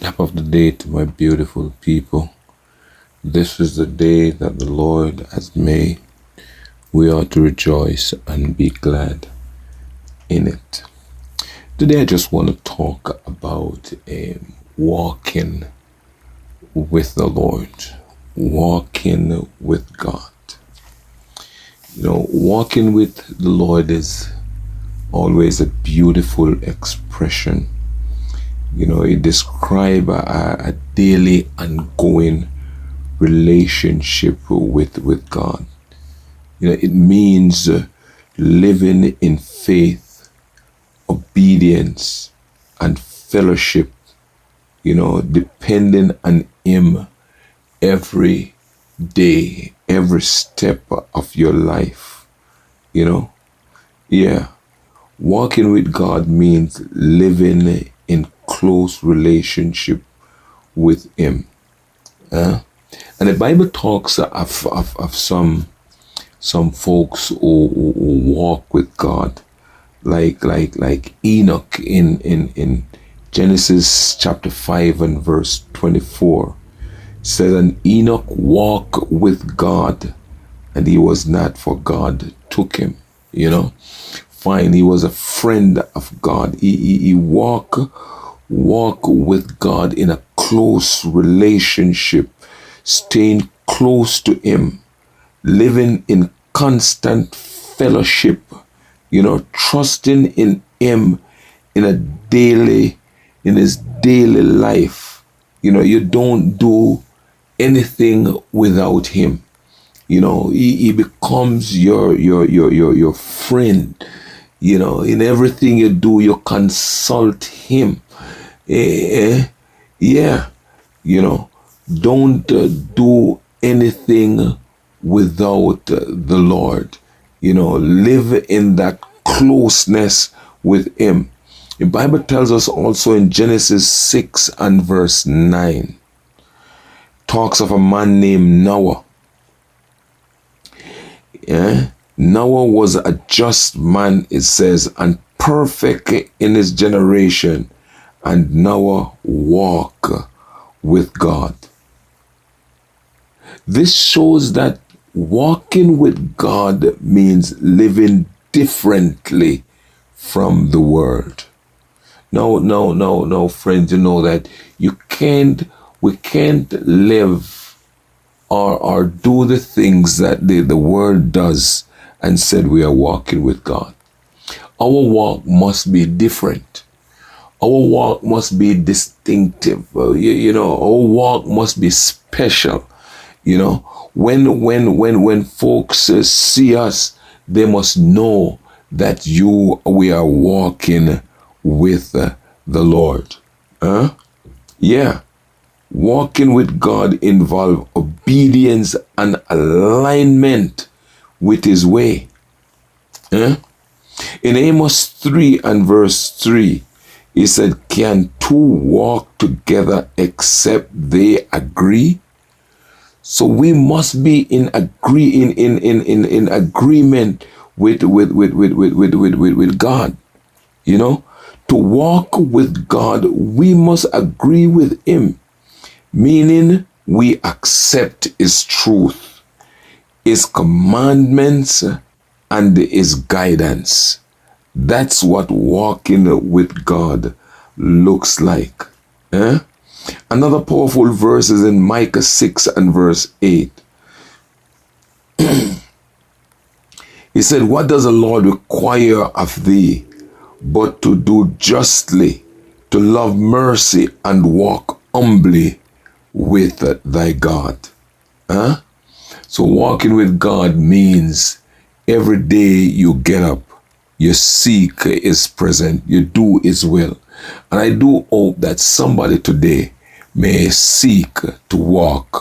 Top of the day to my beautiful people. This is the day that the Lord has made. We ought to rejoice and be glad in it. Today I just want to talk about walking with the Lord, walking with God. Walking with the Lord is always a beautiful expression. It describes a daily ongoing relationship with God. It means living in faith, obedience, and fellowship, depending on Him every day, every step of your life. Walking with God means living in close relationship with Him. And the Bible talks of some folks who walk with God, like Enoch in Genesis chapter 5 and verse 24. It says, and Enoch walked with God, and he was not, for God took him. Fine, he was a friend of God. He walk with God in a close relationship, staying close to Him, living in constant fellowship, trusting in Him in His daily life. You don't do anything without Him. He becomes your friend. In everything you do, you consult Him. Don't do anything without the Lord. Live in that closeness with Him. The Bible tells us also in Genesis 6 and verse 9, talks of a man named Noah. Noah was a just man, it says, and perfect in his generation, and Noah walked with God. This shows that walking with God means living differently from the world. No, friends, that we can't live or do the things that the world does and said we are walking with God. Our walk must be different. Our walk must be distinctive. Our walk must be special. When folks see us, they must know that we are walking with the Lord. Walking with God involves obedience and alignment with His way. In Amos 3 and verse 3, he said, can two walk together except they agree? So we must be in agreement with God. To walk with God, we must agree with Him, meaning we accept His truth, His commandments, and His guidance. That's what walking with God looks like. Another powerful verse is in Micah 6 and verse 8. He said, what does the Lord require of thee but to do justly, to love mercy, and walk humbly with thy God? So walking with God means every day you get up, you seek His presence, you do His will. And I do hope that somebody today may seek to walk